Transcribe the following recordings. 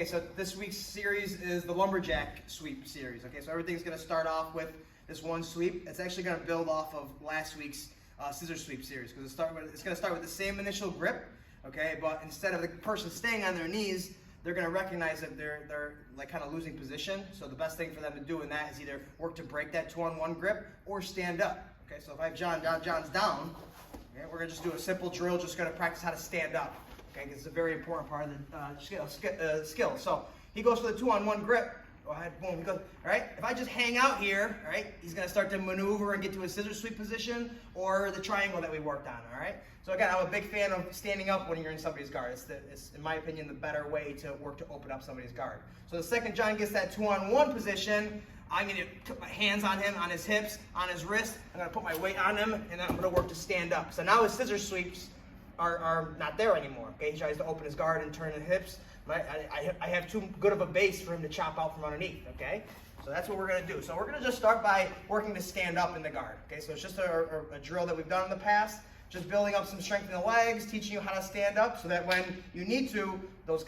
so this week's series is the Lumberjack sweep series. Okay, so everything's going to start off with this one sweep. It's actually going to build off of last week's scissor sweep series because it's going to start with the same initial grip. Okay, but instead of the person staying on their knees, they're going to recognize that they're like kind of losing position. So the best thing for them to do in that is either work to break that 2-on-1 grip or stand up. Okay, so if I have John's down, okay, we're going to just do a simple drill, just going to practice how to stand up. Okay, it's a very important part of the skill. So he goes for the 2-on-1 grip. Go ahead, boom, he goes, all right? If I just hang out here, all right, he's gonna start to maneuver and get to a scissor sweep position or the triangle that we worked on, all right? So again, I'm a big fan of standing up when you're in somebody's guard. It's in my opinion, the better way to work to open up somebody's guard. So the second John gets that 2-on-1 position, I'm gonna put my hands on him, on his hips, on his wrist. I'm gonna put my weight on him, and then I'm gonna work to stand up. So now his scissor sweeps are not there anymore, okay? He tries to open his guard and turn his hips. I have too good of a base for him to chop out from underneath, okay? So that's what we're going to do. So we're going to just start by working to stand up in the guard, okay? So it's just a drill that we've done in the past, just building up some strength in the legs, teaching you how to stand up so that when you need to, those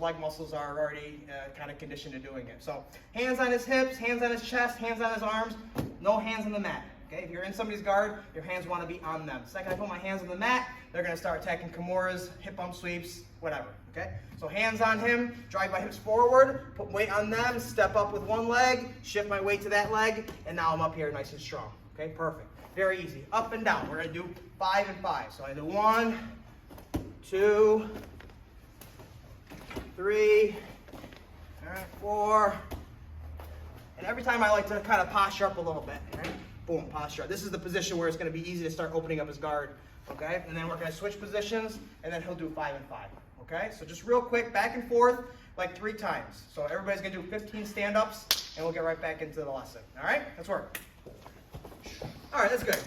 leg muscles are already kind of conditioned to doing it. So hands on his hips, hands on his chest, hands on his arms, no hands on the mat. Okay, if you're in somebody's guard, your hands want to be on them. The second I put my hands on the mat, they're going to start attacking kimuras, hip bump sweeps, whatever. Okay, so hands on him, drive my hips forward, put weight on them, step up with one leg, shift my weight to that leg, and now I'm up here nice and strong. Okay, perfect. Very easy. Up and down. We're going to do 5 and 5. So I do 1, 2, 3, all right, 4, and every time I like to kind of posture up a little bit. Right? Boom, posture. This is the position where it's going to be easy to start opening up his guard. Okay, and then we're going to switch positions, and then he'll do 5 and 5. Okay, so just real quick, back and forth, like 3 times. So everybody's going to do 15 stand-ups, and we'll get right back into the lesson. All right, let's work. All right, that's good.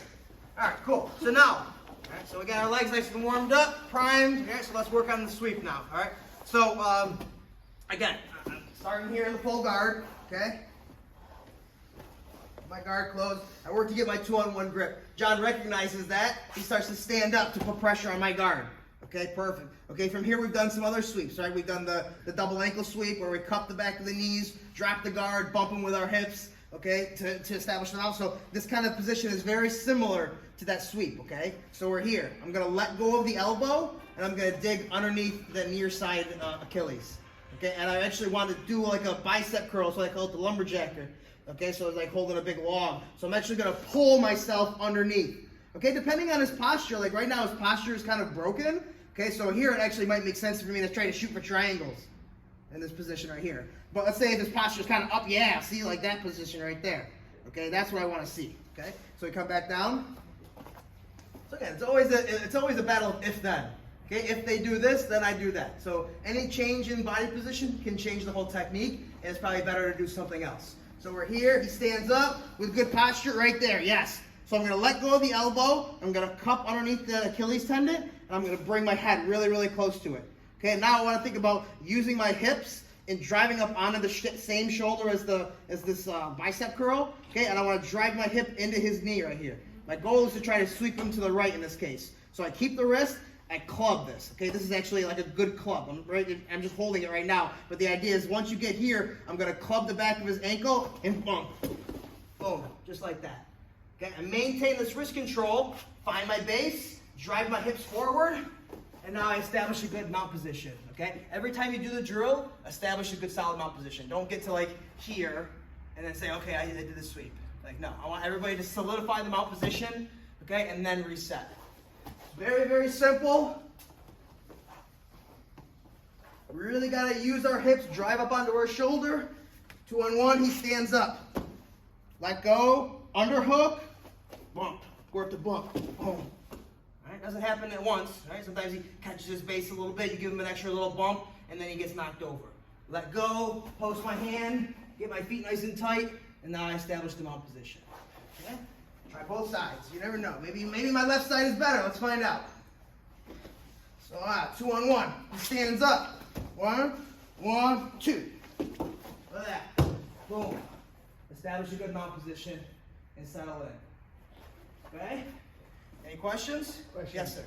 All right, cool. So now, all right, so we got our legs nice and warmed up, primed. Okay, so let's work on the sweep now. All right, so again, I'm starting here in the full guard. Okay. My guard closed. I work to get my 2-on-1 grip. John recognizes that. He starts to stand up to put pressure on my guard. Okay, perfect. Okay, from here we've done some other sweeps, right? We've done the double ankle sweep where we cup the back of the knees, drop the guard, bump them with our hips, okay, to establish them out. So this kind of position is very similar to that sweep, okay? So we're here. I'm going to let go of the elbow, and I'm going to dig underneath the near side Achilles. Okay, and I actually want to do like a bicep curl, so I call it the lumberjacker. Okay, so it's like holding a big log. So I'm actually going to pull myself underneath. Okay, depending on his posture, like right now his posture is kind of broken. Okay, so here it actually might make sense for me to try to shoot for triangles in this position right here. But let's say if his posture is kind of up, yeah, see, like that position right there. Okay, that's what I want to see. Okay, so we come back down. So again, it's always a battle of if-then. Okay, if they do this, then I do that. So any change in body position can change the whole technique, and it's probably better to do something else. So we're here, he stands up with good posture right there, yes. So I'm going to let go of the elbow, I'm going to cup underneath the Achilles tendon, and I'm going to bring my head really, really close to it. Okay, now I want to think about using my hips and driving up onto the same shoulder as this bicep curl, okay, and I want to drive my hip into his knee right here. My goal is to try to sweep him to the right in this case. So I keep the wrist, I club this, okay? This is actually like a good club. I'm just holding it right now. But the idea is once you get here, I'm going to club the back of his ankle and bump. Boom, just like that. Okay, I maintain this wrist control, find my base, drive my hips forward, and now I establish a good mount position, okay? Every time you do the drill, establish a good solid mount position. Don't get to like here and then say, okay, I did the sweep. Like, no, I want everybody to solidify the mount position, okay, and then reset. Very, very simple. We really got to use our hips, drive up onto our shoulder. 2-on-1, he stands up. Let go, underhook, bump, work to bump, boom. All right, doesn't happen at once. Right? Sometimes he catches his base a little bit, you give him an extra little bump, and then he gets knocked over. Let go, post my hand, get my feet nice and tight, and now I establish the mount position. Okay? Try both sides. You never know. Maybe my left side is better. Let's find out. So 2-on-1. He stands up. 1, 1, 2. Look at that. Boom. Establish a good mount position and settle in. Okay? Any questions? Question. Yes, sir.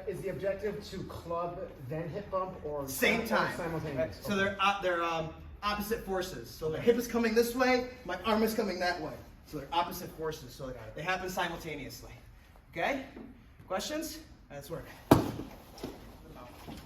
Is the objective to club then hip bump or same time? Simultaneous? So they're opposite forces. So the hip is coming this way, my arm is coming that way. So they're opposite forces. So they happen simultaneously. Okay? Questions? Let's work.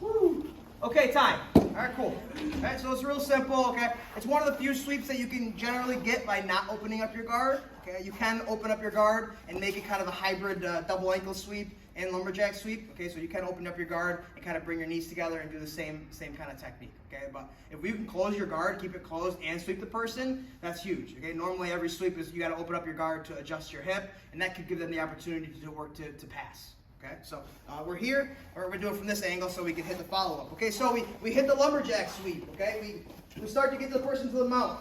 Woo. Okay, time. All right, cool. All right, so it's real simple. Okay, it's one of the few sweeps that you can generally get by not opening up your guard. Okay, you can open up your guard and make it kind of a hybrid double ankle sweep and lumberjack sweep. Okay, so you can open up your guard and kind of bring your knees together and do the same kind of technique. Okay, but if you can close your guard, keep it closed, and sweep the person, that's huge. Okay, normally every sweep is you got to open up your guard to adjust your hip, and that could give them the opportunity to work to pass. Okay, so we're here, or we're doing from this angle so we can hit the follow-up. Okay, so we hit the lumberjack sweep. Okay, we start to get the person to the mount.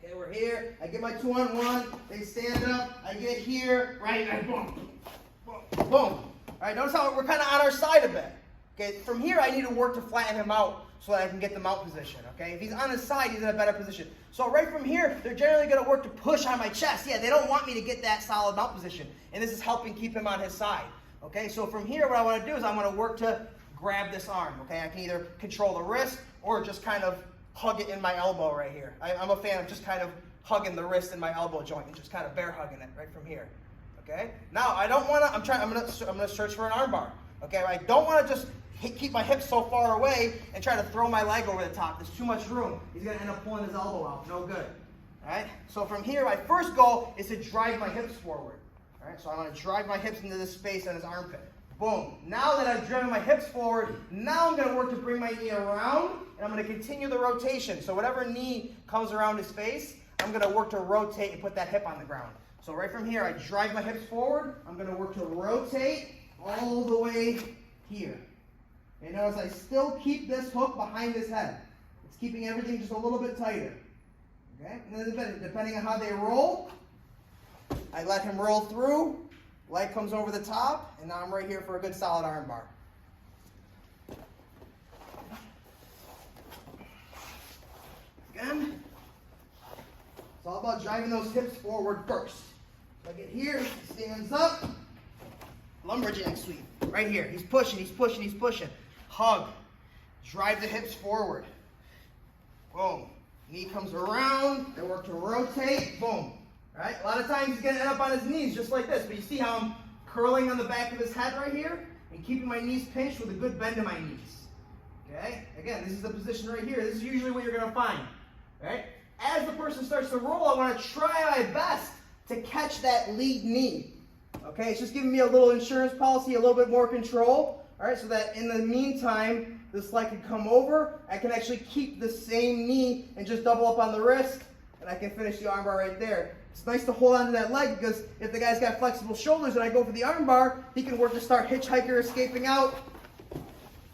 Okay, we're here. I get my 2-on-1. They stand up. I get here. Right, and boom, boom, boom. All right, notice how we're kind of on our side a bit. Okay, from here I need to work to flatten him out so that I can get the mount position. Okay, if he's on his side, he's in a better position. So right from here, they're generally going to work to push on my chest. Yeah, they don't want me to get that solid mount position, and this is helping keep him on his side. Okay, so from here, what I want to do is I'm going to work to grab this arm. Okay, I can either control the wrist or just kind of hug it in my elbow right here. I'm a fan of just kind of hugging the wrist in my elbow joint and just kind of bear hugging it right from here. Okay, now I don't want to. I'm going to search for an armbar. Okay, I don't want to just keep my hips so far away and try to throw my leg over the top. There's too much room. He's going to end up pulling his elbow out. No good. All right. So from here, my first goal is to drive my hips forward. All right, so I'm going to drive my hips into this space on his armpit. Boom. Now that I've driven my hips forward, now I'm going to work to bring my knee around, and I'm going to continue the rotation. So whatever knee comes around his face, I'm going to work to rotate and put that hip on the ground. So right from here, I drive my hips forward. I'm going to work to rotate all the way here. And notice I still keep this hook behind his head. It's keeping everything just a little bit tighter. Okay? And then depending on how they roll, I let him roll through, leg comes over the top, and now I'm right here for a good solid arm bar. Again, it's all about driving those hips forward first. So I get here, he stands up, lumberjack sweep, right here. He's pushing, he's pushing, he's pushing. Hug, drive the hips forward. Boom. Knee comes around, they work to rotate, boom. All right, a lot of times he's going to end up on his knees just like this, but you see how I'm curling on the back of his head right here and keeping my knees pinched with a good bend in my knees. Okay, again, this is the position right here. This is usually what you're going to find. Right? As the person starts to roll, I want to try my best to catch that lead knee. Okay, it's just giving me a little insurance policy, a little bit more control. All right, so that in the meantime, this leg can come over. I can actually keep the same knee and just double up on the wrist, and I can finish the armbar right there. It's nice to hold on to that leg because if the guy's got flexible shoulders and I go for the armbar, he can work to start hitchhiker escaping out.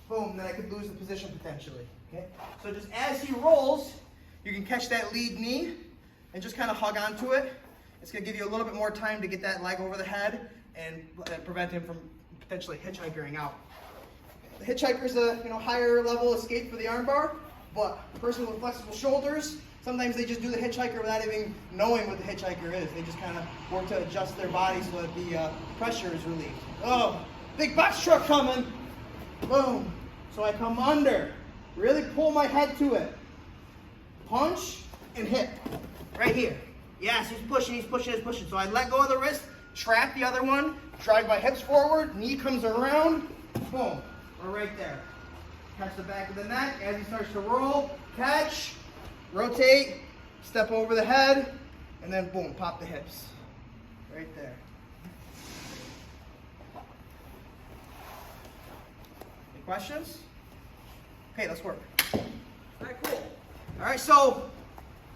Boom, then I could lose the position potentially. Okay, so just as he rolls, you can catch that lead knee and just kind of hug onto it. It's going to give you a little bit more time to get that leg over the head and prevent him from potentially hitchhikering out. The hitchhiker is a higher level escape for the armbar, but a person with flexible shoulders, sometimes they just do the hitchhiker without even knowing what the hitchhiker is. They just kind of work to adjust their body so that the pressure is relieved. Oh, big box truck coming. Boom. So I come under, really pull my head to it. Punch and hit. Right here. Yes, he's pushing, he's pushing, he's pushing. So I let go of the wrist, trap the other one, drive my hips forward, knee comes around, boom. We're right there. Catch the back of the neck as he starts to roll, catch, rotate, step over the head, and then boom, pop the hips. Right there. Any questions? Okay, let's work. All right, cool. All right, so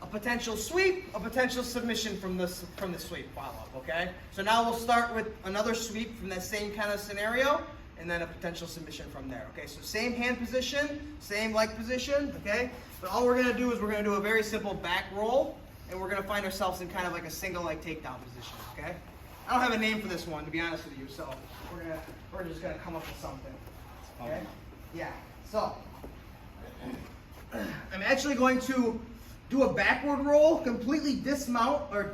a potential sweep, a potential submission from the sweep follow-up, okay? So now we'll start with another sweep from that same kind of scenario, and then a potential submission from there, okay? So same hand position, same leg position, okay? But all we're gonna do is we're gonna do a very simple back roll, and we're gonna find ourselves in kind of like a single leg takedown position, okay? I don't have a name for this one, to be honest with you, so we're just gonna come up with something, okay? Yeah, so I'm actually going to do a backward roll, completely dismount, or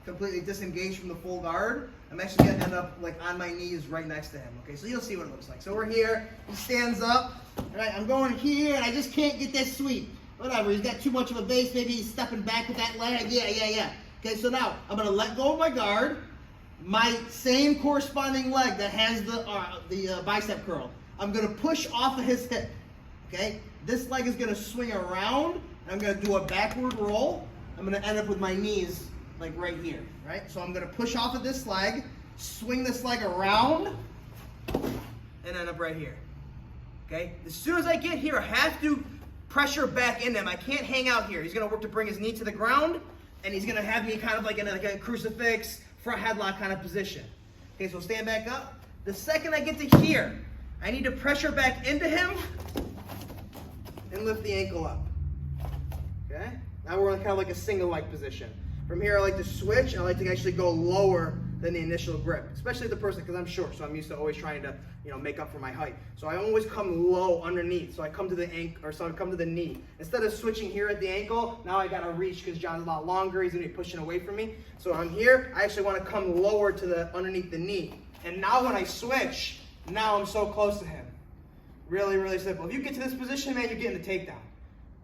completely disengaged from the full guard, I'm actually gonna end up like on my knees right next to him. Okay, so you'll see what it looks like. So we're here, he stands up, all right, I'm going here, and I just can't get that sweep. Whatever, he's got too much of a base, maybe he's stepping back with that leg, yeah. Okay, so now, I'm gonna let go of my guard, my same corresponding leg that has the bicep curl. I'm gonna push off of his hip, okay? This leg is gonna swing around, and I'm gonna do a backward roll. I'm gonna end up with my knees like right here, right? So I'm gonna push off of this leg, swing this leg around, and end up right here, okay? As soon as I get here, I have to pressure back into him. I can't hang out here. He's gonna work to bring his knee to the ground, and he's gonna have me kind of like in a crucifix, front headlock kind of position. Okay, so stand back up. The second I get to here, I need to pressure back into him and lift the ankle up. Okay? Now we're in kind of like a single leg position. From here, I like to switch. I like to actually go lower than the initial grip, especially the person, because I'm short, so I'm used to always trying to, make up for my height. So I always come low underneath. So I come to the ankle, or so I come to the knee. Instead of switching here at the ankle, now I gotta reach because John's a lot longer. He's gonna be pushing away from me. So I'm here. I actually want to come lower to the underneath the knee. And now when I switch, now I'm so close to him. Really, really simple. If you get to this position, man, you're getting the takedown.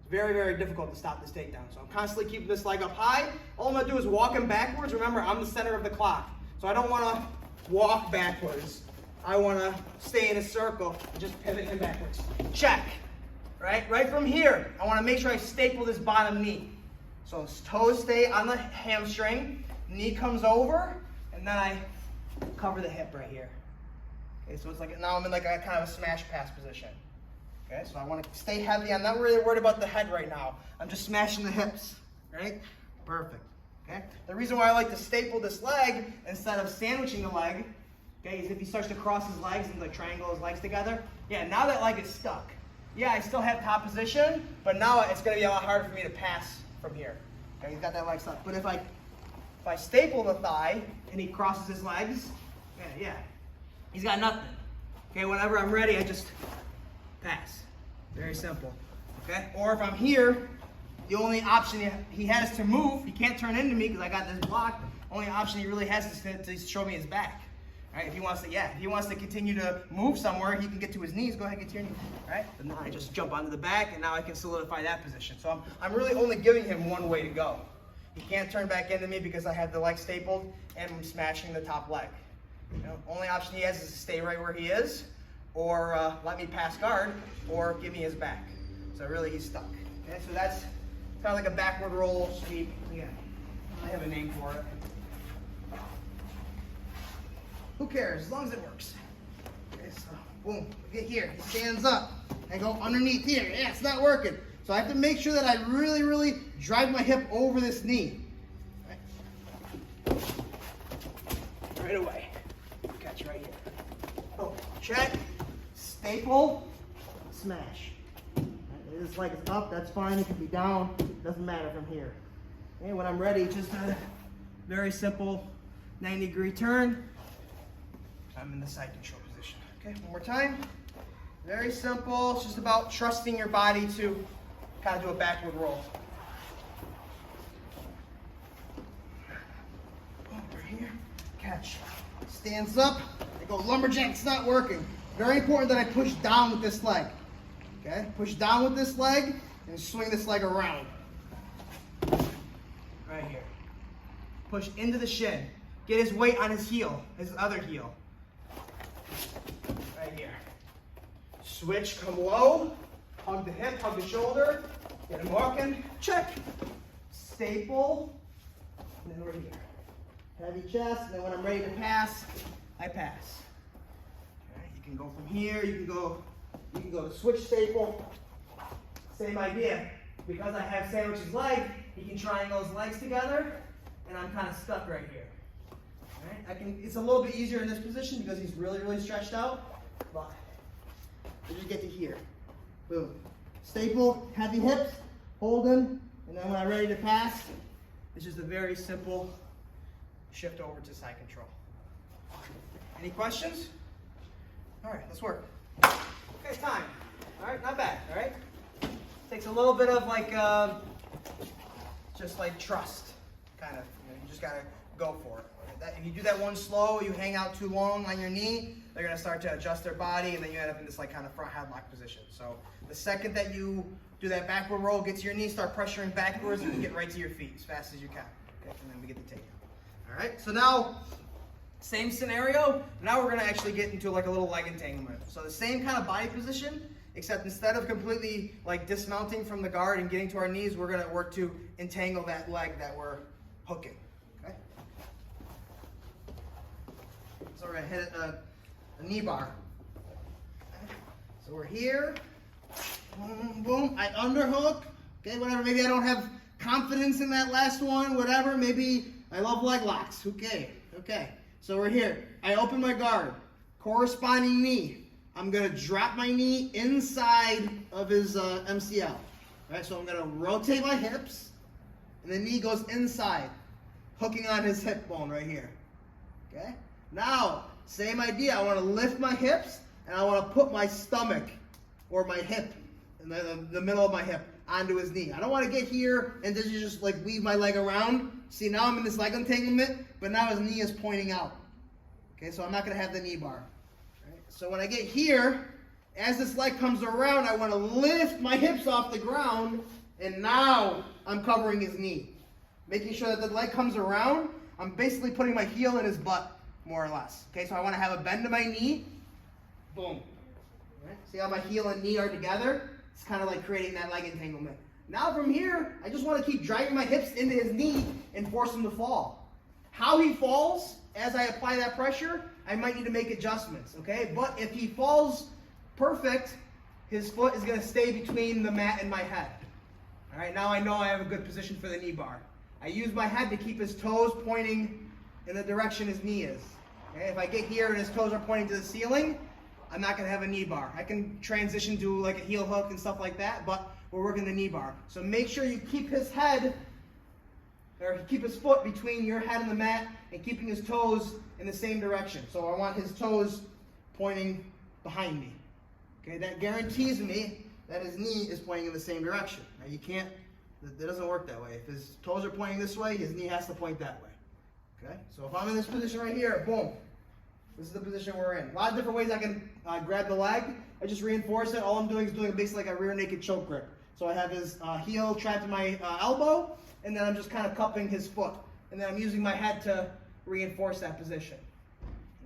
It's very, very difficult to stop this takedown. So I'm constantly keeping this leg up high. All I'm gonna do is walk him backwards. Remember, I'm the center of the clock. So I don't wanna walk backwards. I wanna stay in a circle and just pivot him backwards. Check, right? Right from here, I wanna make sure I staple this bottom knee. So his toes stay on the hamstring, knee comes over, and then I cover the hip right here. Okay, so it's like, now I'm in like a kind of a smash pass position. Okay, so I want to stay heavy. I'm not really worried about the head right now. I'm just smashing the hips, right? Perfect, okay? The reason why I like to staple this leg instead of sandwiching the leg, okay, is if he starts to cross his legs and like triangle his legs together. Yeah, now that leg is stuck. Yeah, I still have top position, but now it's going to be a lot harder for me to pass from here. Okay, he's got that leg stuck. But if I staple the thigh and he crosses his legs, yeah, he's got nothing. Okay, whenever I'm ready, I just pass. Very simple. Okay, or if I'm here, the only option he has to move, he can't turn into me because I got this block. Only option he really has is to show me his back. Right? If he wants to continue to move somewhere, he can get to his knees. Go ahead and get to your knees. Right? But now I just jump onto the back, and now I can solidify that position. So I'm really only giving him one way to go. He can't turn back into me because I have the leg stapled and I'm smashing the top leg. Only option he has is to stay right where he is, or let me pass guard, or give me his back. So really he's stuck. Okay, so that's kind of like a backward roll sweep. Yeah, I have a name for it. Who cares, as long as it works. Okay, so boom, get here, he stands up. I go underneath here, yeah, it's not working. So I have to make sure that I really, really drive my hip over this knee. Right away. Catch right here. Oh, check, staple, smash. This leg is up, that's fine, it can be down, doesn't matter from here. Okay, when I'm ready, just a very simple 90-degree turn. I'm in the side control position. Okay, one more time. Very simple, it's just about trusting your body to kind of do a backward roll. Over here, catch. Stands up, I go lumberjack, it's not working. Very important that I push down with this leg. Okay, push down with this leg and swing this leg around. Right here. Push into the shin. Get his weight on his heel, his other heel. Right here. Switch, come low, hug the hip, hug the shoulder, get him walking, check. Staple, and then we're here. Heavy chest, and then when I'm ready to pass, I pass. Okay, you can go from here, you can go to switch staple. Same idea. Because I have sandwich his leg, he can triangle his legs together, and I'm kind of stuck right here. Right? It's a little bit easier in this position because he's really, really stretched out. But I just get to here. Boom. Staple, heavy hips, hold him, and then when I'm ready to pass, it's just a very simple shift over to side control. Any questions? All right, let's work. Okay, time. All right, not bad. All right. Takes a little bit of like, just like trust, kind of. You just gotta go for it. If you do that one slow, you hang out too long on your knee, they're going to start to adjust their body, and then you end up in this like kind of front headlock position. So the second that you do that backward roll, get to your knee, start pressuring backwards, and get right to your feet as fast as you can. Okay, and then we get the takedown. All right, so now, same scenario. Now we're going to actually get into like a little leg entanglement. So the same kind of body position, except instead of completely like dismounting from the guard and getting to our knees, we're going to work to entangle that leg that we're hooking. Okay. So we're going to hit a knee bar. Okay. So we're here. Boom, boom. I underhook. Okay, whatever. Maybe I don't have confidence in that last one. Whatever. Maybe I love leg locks. Okay. Okay. So we're here. I open my guard. Corresponding knee. I'm going to drop my knee inside of his MCL. All right, so I'm going to rotate my hips, and the knee goes inside, hooking on his hip bone right here. Okay? Now, same idea. I want to lift my hips, and I want to put my stomach or my hip, in the middle of my hip, onto his knee. I don't want to get here and just like weave my leg around. See, now I'm in this leg entanglement, but now his knee is pointing out. Okay, so I'm not going to have the knee bar. Right? So when I get here, as this leg comes around, I want to lift my hips off the ground, and now I'm covering his knee. Making sure that the leg comes around, I'm basically putting my heel in his butt, more or less. Okay, so I want to have a bend to my knee. Boom. Right? See how my heel and knee are together? It's kind of like creating that leg entanglement. Now from here, I just want to keep driving my hips into his knee and force him to fall. How he falls, as I apply that pressure, I might need to make adjustments, okay? But if he falls perfect, his foot is going to stay between the mat and my head. All right, now I know I have a good position for the knee bar. I use my head to keep his toes pointing in the direction his knee is. Okay? If I get here and his toes are pointing to the ceiling, I'm not going to have a knee bar. I can transition to like a heel hook and stuff like that, but we're working the knee bar. So make sure you keep his head, or keep his foot between your head and the mat, and keeping his toes in the same direction. So I want his toes pointing behind me. Okay, that guarantees me that his knee is pointing in the same direction. Now you can't, that doesn't work that way. If his toes are pointing this way, his knee has to point that way. Okay, so if I'm in this position right here, boom. This is the position we're in. A lot of different ways I can grab the leg. I just reinforce it. All I'm doing is doing basically like a rear naked choke grip. So I have his heel trapped in my elbow, and then I'm just kind of cupping his foot. And then I'm using my head to reinforce that position.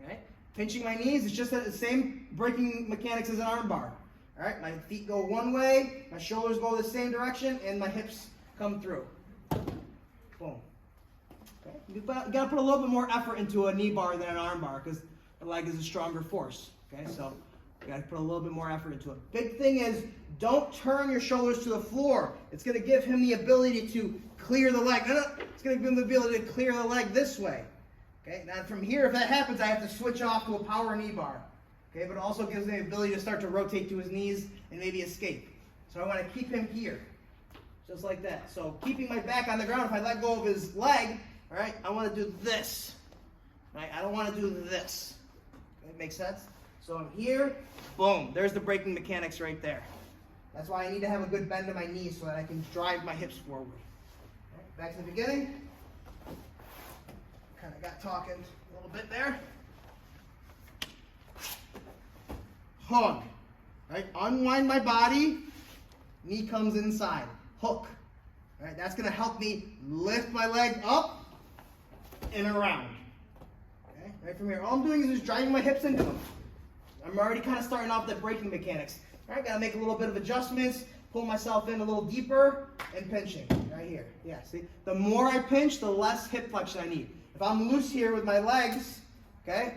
All right? Pinching my knees is just the same braking mechanics as an arm bar. All right? My feet go one way, my shoulders go the same direction, and my hips come through. Boom. Okay? You got to put a little bit more effort into a knee bar than an arm bar because the leg is a stronger force. Okay? So you got to put a little bit more effort into it. Big thing is, don't turn your shoulders to the floor. It's going to give him the ability to clear the leg. No, it's going to give him the ability to clear the leg this way. Okay? Now from here, if that happens, I have to switch off to a power knee bar. Okay? But it also gives him the ability to start to rotate to his knees and maybe escape. So I want to keep him here. Just like that. So keeping my back on the ground, if I let go of his leg, all right, I want to do this. Right? I don't want to do this. Okay? Make sense? So I'm here, boom, there's the braking mechanics right there. That's why I need to have a good bend to my knees so that I can drive my hips forward. Right, back to the beginning. Kind of got talking a little bit there. Hug. Right, unwind my body, knee comes inside. Hook. All right, that's going to help me lift my leg up and around. Okay, right from here, all I'm doing is just driving my hips into them. I'm already kind of starting off the braking mechanics. All right, got to make a little bit of adjustments, pull myself in a little deeper, and pinching right here. Yeah, see, the more I pinch, the less hip flexion I need. If I'm loose here with my legs, okay,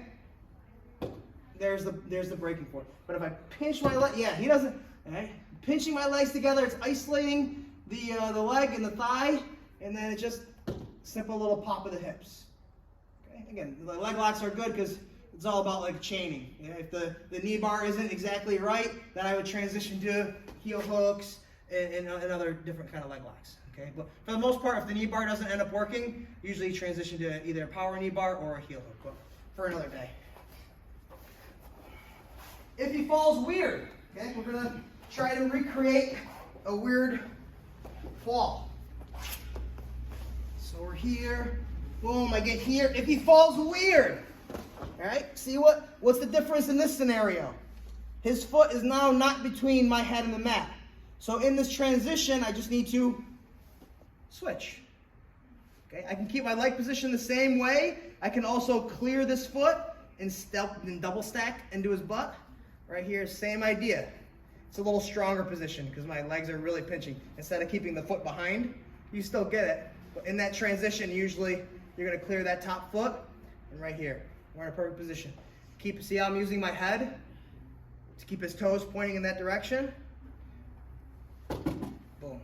there's the braking for it. But if I pinch my leg, yeah, he doesn't. All right, pinching my legs together, it's isolating the leg and the thigh, and then it's just simple little pop of the hips. Okay, again, the leg locks are good because it's all about like chaining. You know, if the knee bar isn't exactly right, then I would transition to heel hooks and other different kind of leg locks. Okay, but for the most part, if the knee bar doesn't end up working, usually transition to either a power knee bar or a heel hook. But for another day. If he falls weird, okay, we're gonna try to recreate a weird fall. So we're here, Boom, I get here. If he falls weird, all right, see what's the difference in this scenario? His foot is now not between my head and the mat. So in this transition, I just need to switch. Okay, I can keep my leg position the same way. I can also clear this foot and double stack into his butt. Right here, same idea. It's a little stronger position because my legs are really pinching. Instead of keeping the foot behind, you still get it. But in that transition, usually you're going to clear that top foot. And right here, we're in a perfect position. See how I'm using my head to keep his toes pointing in that direction? Boom.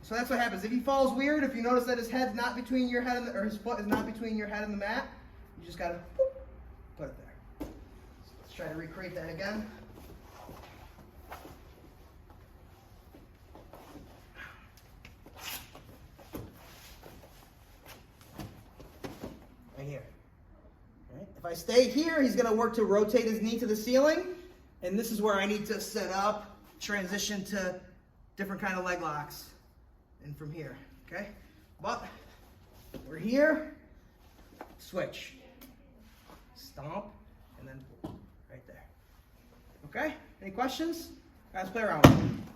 So that's what happens. If he falls weird, if you notice that his head's not between your head and or his foot is not between your head and the mat, you just got to put it there. So let's try to recreate that again. Right here. Right. If I stay here, he's going to work to rotate his knee to the ceiling, and this is where I need to set up, transition to different kind of leg locks, and from here, okay? But we're here, switch, stomp, and then right there. Okay? Any questions? Guys, play around with it.